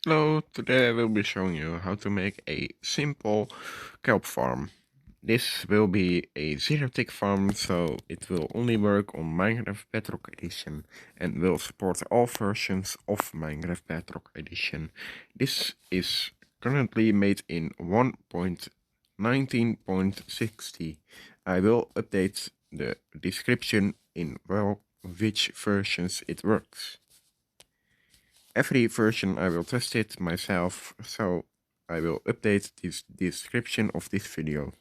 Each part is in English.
Hello, today I will be showing you how to make a simple kelp farm. This will be a zero-tick farm, so it will only work on Minecraft Bedrock Edition and will support all versions of Minecraft Bedrock Edition. This is currently made in 1.19.60. I will update the description in which versions it works. Every version I will test it myself, so I will update this description of this video.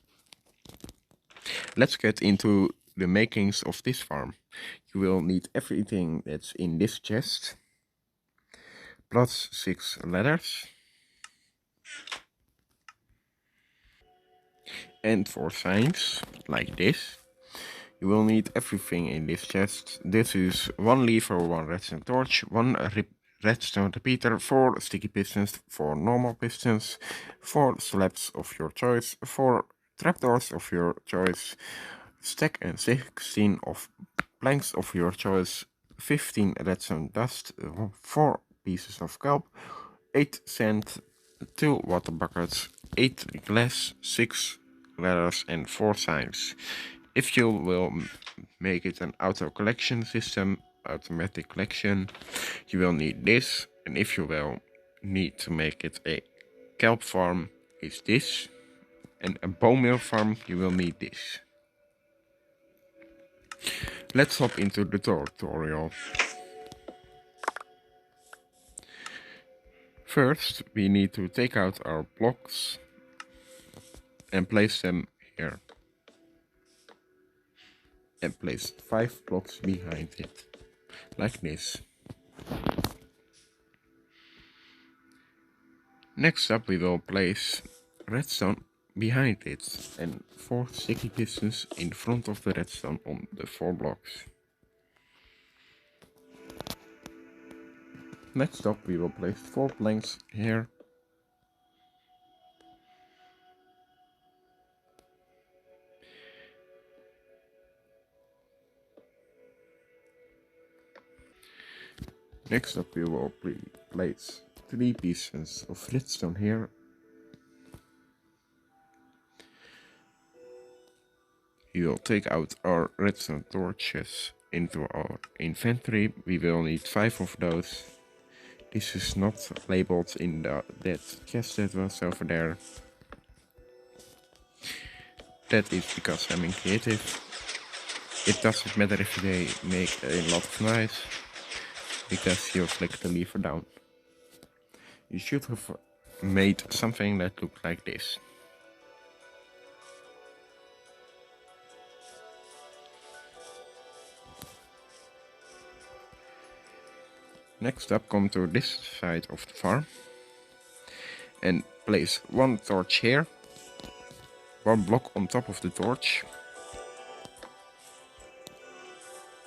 Let's get into the makings of this farm. You will need everything that's in this chest, plus 6 ladders, and 4 signs, like this. You will need everything in this chest. This is 1 lever, 1 redstone torch, 1 redstone repeater, 4 sticky pistons, 4 normal pistons, 4 slabs of your choice, 4 trapdoors of your choice, stack and 16 of planks of your choice, 15 redstone dust, 4 pieces of kelp, 8 sand, 2 water buckets, 8 glass, 6 ladders and 4 signs. If you will make it an auto collection system, automatic collection, you will need this. And if you will need to make it a kelp farm, is this. And a bone meal farm, you will need this. Let's hop into the tutorial. First, we need to take out our blocks and place them here. And place 5 blocks behind it, like this. Next up, we will place redstone behind it and 4 sticky pistons in front of the redstone on the 4 blocks. Next up, we will place 4 planks here. Next up, we will place 3 pieces of redstone here. We will take out our redstone torches into our inventory. We will need 5 of those. This is not labeled in that chest that was over there. That is because I'm in creative. It doesn't matter if they make a lot of noise, because you flick the lever down. You should have made something that looked like this. Next up, come to this side of the farm and place 1 torch here, 1 block on top of the torch,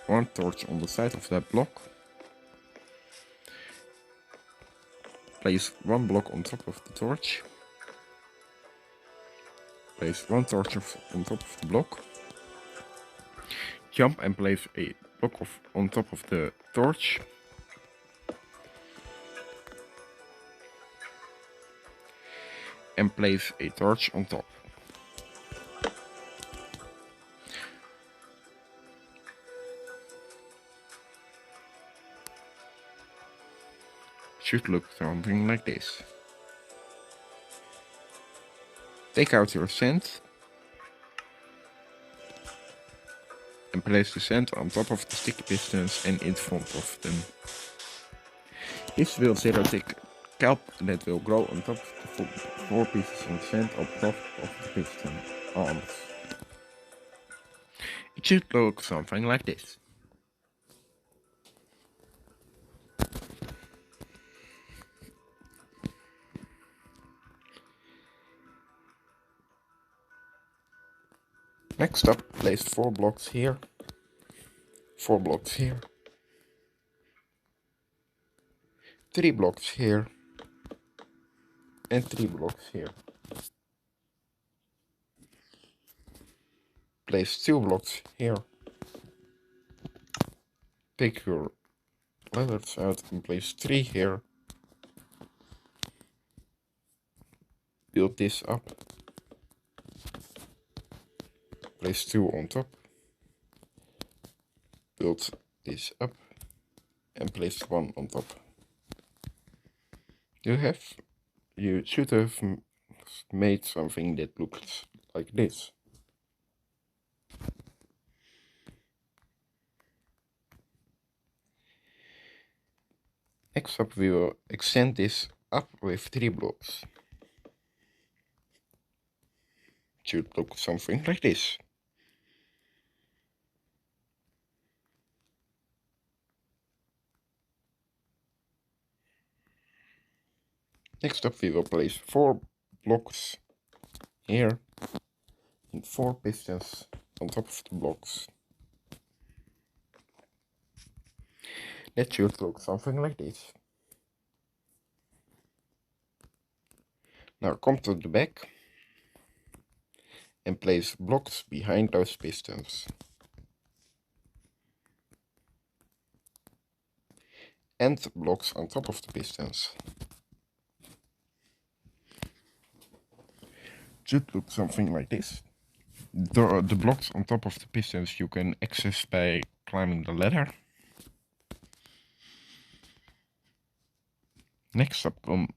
1 torch on the side of that block, place 1 block on top of the torch, place 1 torch on top of the block, jump and place a block on top of the torch, and place a torch on top. Should look something like this. Take out your sand and place the sand on top of the sticky pistons and in front of them. This will zero-tick kelp that will grow on top of the 4 pieces of sand on top of the piston arms. It should look something like this. Next up, place 4 blocks here, 4 blocks here, 3 blocks here, and 3 blocks here. Place 2 blocks here. Take your ladders out and place 3 here. build this up. Place 2 on top. Build this up and place 1 on top. You should have made something that looks like this. Next up we will extend this up with 3 blocks. It should look something like this. Next up we will place 4 blocks here and 4 pistons on top of the blocks. That should look something like this. Now come to the back and place blocks behind those pistons. And blocks on top of the pistons. Should look something like this. The blocks on top of the pistons you can access by climbing the ladder. Next up come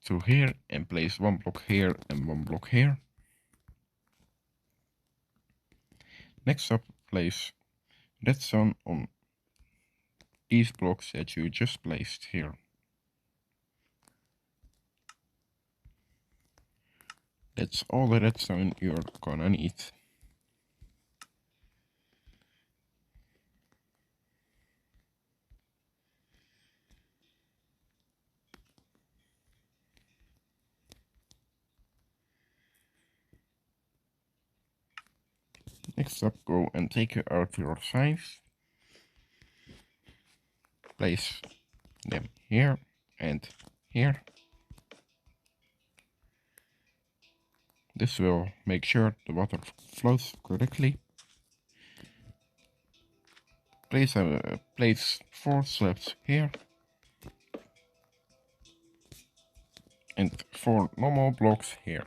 to here and place 1 block here and 1 block here. Next up place redstone on these blocks that you just placed here. That's all the redstone you're gonna need. Next up, go and take out your signs. Place them here and here. This will make sure the water flows correctly. Place 4 slabs here. And 4 normal blocks here.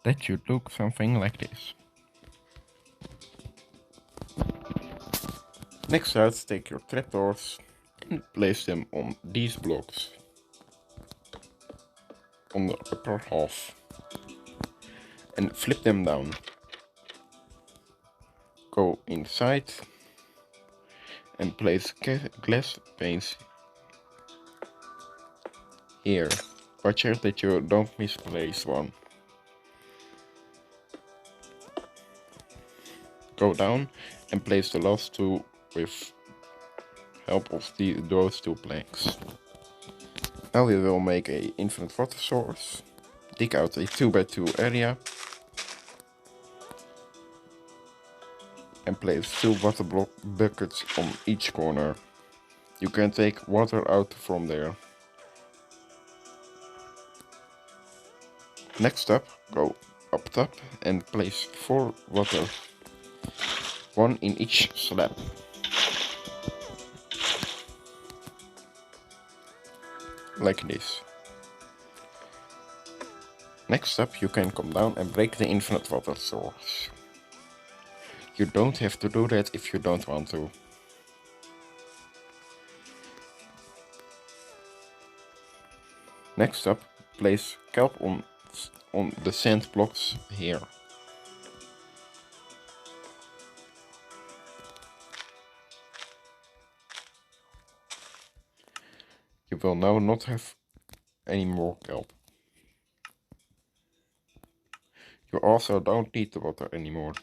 That should look something like this. Next out, take your trapdoors and place them on these blocks. On the upper half. And flip them down. Go inside and place glass panes here. Watch out that you don't misplace one. Go down and place the last 2 with help of those 2 planks. Now we will make a infinite water source. Dig out a 2x2 area. And place 2 water buckets on each corner. You can take water out from there. Next up, go up top and place 4 water. 1 in each slab. Like this. Next up you can come down and break the infinite water source. You don't have to do that if you don't want to. Next up, place kelp on the sand blocks here. You will now not have any more kelp. You also don't need the water anymore.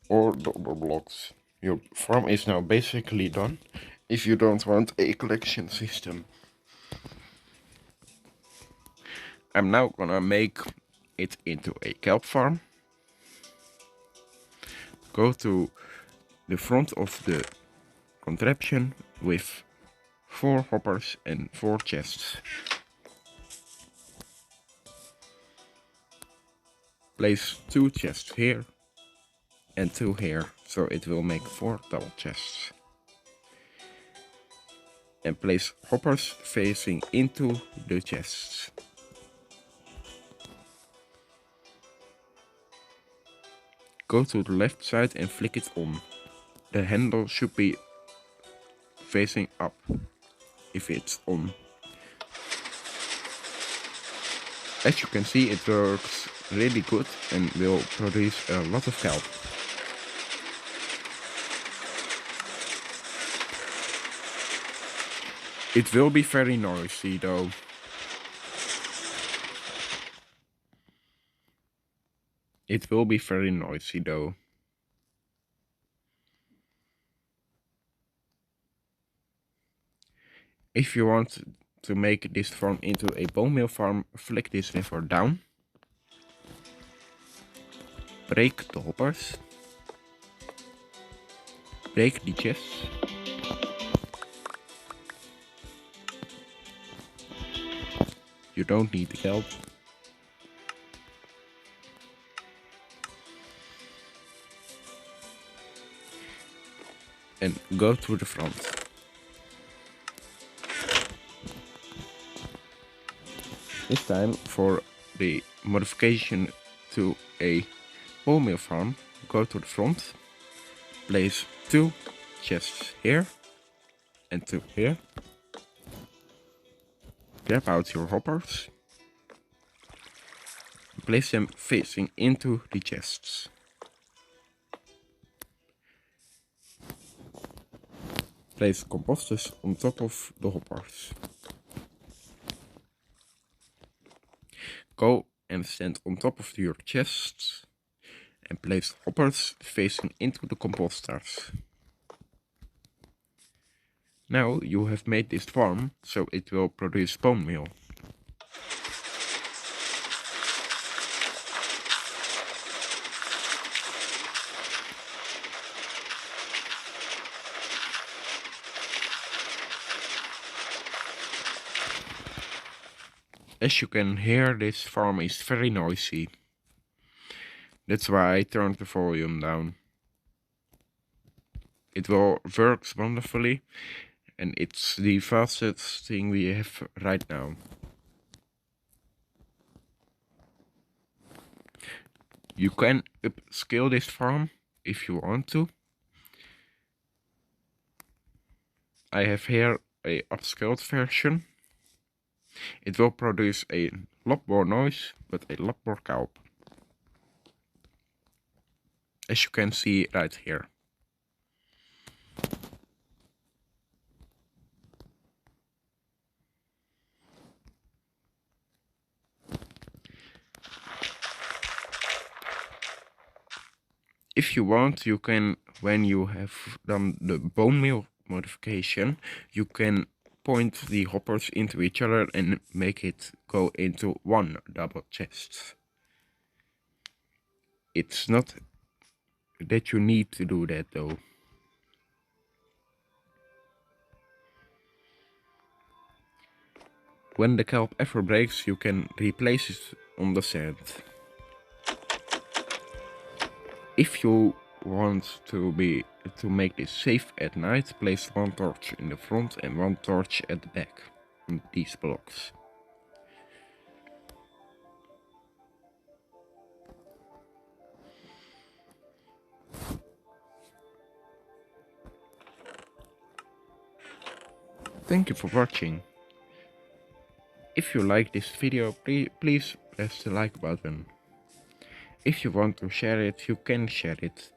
Or the other blocks. Your farm is now basically done if you don't want a collection system. I'm now gonna make it into a kelp farm. Go to the front of the contraption with 4 hoppers and 4 chests. Place 2 chests here and 2 here, so it will make 4 double chests. And place hoppers facing into the chests. Go to the left side and flick it on. The handle should be facing up if it's on. As you can see, it works really good and will produce a lot of kelp. It will be very noisy though. It will be very noisy though. If you want to make this farm into a bone meal farm, flick this lever down. Break the hoppers. Break the chests. You don't need the kelp. And go to the front. This time for the modification to a bone meal farm, go to the front, place 2 chests here and 2 here. Grab out your hoppers, place them facing into the chests. Place composters on top of the hoppers. Go and stand on top of your chests and place hoppers facing into the composters. Now you have made this farm, so it will produce bone meal. As you can hear, this farm is very noisy. That's why I turned the volume down. It works wonderfully, and it's the fastest thing we have right now. You can upscale this farm if you want to. I have here a upscaled version. It will produce a lot more noise, but a lot more kelp. As you can see right here. If you want, you can, when you have done the bone meal modification, you can point the hoppers into each other and make it go into 1 double chest. It's not that you need to do that though. When the kelp ever breaks, you can replace it on the sand. If you want to make this safe at night, place 1 torch in the front and 1 torch at the back on these blocks. Thank you for watching. If you like this video, please press the like button. If you want to share it, you can share it.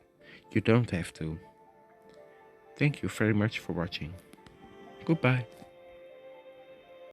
You don't have to. Thank you very much for watching. Goodbye.